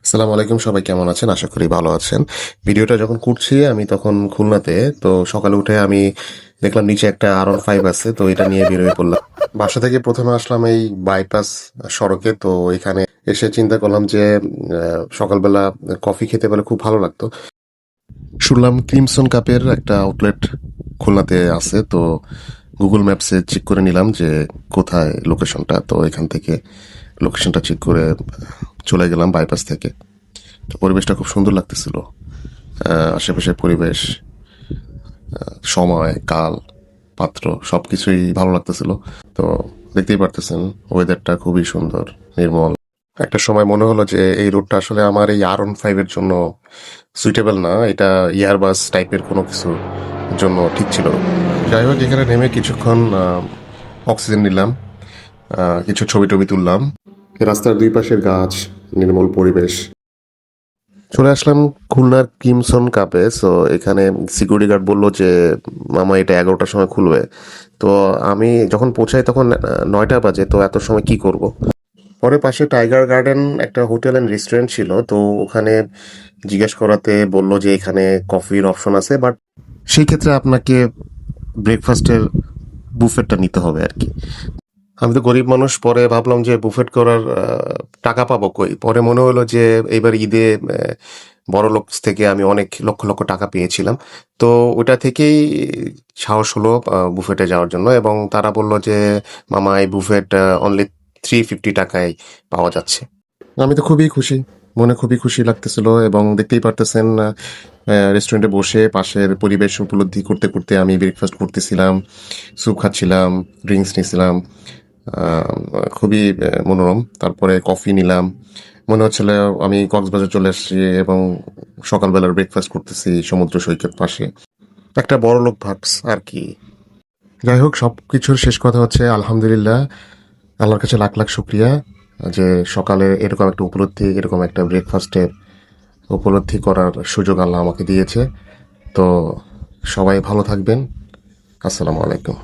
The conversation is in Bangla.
আসসালামু আলাইকুম, সবাই কেমন আছেন? আশা করি ভালো আছেন। ভিডিওটা যখন করছি আমি তখন খুলনাতে। তো সকালে উঠে আমি দেখলাম নিচে একটা R15 আছে, তো এটা নিয়ে বের হয়ে পড়লাম। বাসা থেকে প্রথমে আসলাম এই বাইপাস সড়কে। তো এখানে এসে চিন্তা করলাম যে সকালবেলা কফি খেতে পেলে খুব ভালো লাগতো। শুনলাম ক্রিমসন কাপের একটা আউটলেট খুলনাতে আছে। তো গুগল ম্যাপসে চেক করে নিলাম যে কোথায় লোকেশনটা। তো এখান থেকে লোকেশনটা চেক করে চলে গেলাম বাইপাস থেকে। তো পরিবেশটা খুব সুন্দর লাগতেছিল। আশেপাশের পরিবেশ, সময়, কাল, পাত্র সবকিছুই ভালো লাগতেছিল। তো দেখতেই পারতেছেন ওয়েদারটা খুবই সুন্দর, নির্মল। একটা সময় মনে হলো যে এই রুটটা আসলে আমার এই R15 এর জন্য সুইটেবল না, এটা ইয়ারবাস টাইপের কোনো কিছু জন্য ঠিক ছিল। যাই হোক, এখানে নেমে কিছুক্ষণ অক্সিজেন নিলাম, কিছু ছবি টবি তুললাম। রাস্তার দুই পাশের গাছ, নির্মল পরিবেশ। চলে আসলাম খুলনার ক্রিমসন কাপে। সো এখানে সিকিউরিটি গার্ড বললো যে মামা এটা 11টার সময় খুলবে। তো আমি যখন পৌঁছাই তখন 9টা বাজে। তো এত সময় কি করব? পরে পাশে টাইগার গার্ডেন একটা হোটেল অ্যান্ড রেস্টুরেন্ট ছিল। তো ওখানে জিজ্ঞেস করাতে বললো যে এখানে কফির অপশন আছে, বাট সেই ক্ষেত্রে আপনাকে ব্রেকফাস্টের বুফেটটা নিতে হবে আর কি। আমি তো গরিব মানুষ, পরে ভাবলাম যে বুফেট করার টাকা পাবো কই। পরে মনে হলো যে এবার ঈদে বড় লোক থেকে আমি অনেক লক্ষ লক্ষ টাকা পেয়েছিলাম। তো ওটা থেকেই সাহস হলো বুফেটে যাওয়ার জন্য, এবং তারা বললো যে মামা এই বুফেট অনলি 350 টাকায় পাওয়া যাচ্ছে। আমি তো খুবই খুশি, মনে খুবই খুশি লাগতেছিল। এবং দেখতেই পারতেছেন রেস্টুরেন্টে বসে পাশের পরিবেশ উপলব্ধি করতে করতে আমি ব্রেকফাস্ট করতেছিলাম, স্যুপ খাচ্ছিলাম, ড্রিঙ্কস নিছিলাম। আহ, খুবই মনোরম। তারপরে কফি নিলাম। মনে হচ্ছিল আমি কক্সবাজার চলে আসছি এবং সকালবেলার ব্রেকফাস্ট করতেছি সমুদ্র সৈকত পাশে। একটা বড় লোক ভাবস আর কি। যাই হোক, সবকিছুর শেষ কথা হচ্ছে আলহামদুলিল্লাহ, আল্লাহর কাছে লাখ লাখ শুক্রিয়া যে সকালে এরকম একটা উপলব্ধি, এরকম একটা ব্রেকফাস্টের উপলব্ধি করার সুযোগ আল্লাহ আমাকে দিয়েছে। তো সবাই ভালো থাকবেন। আসসালামু আলাইকুম।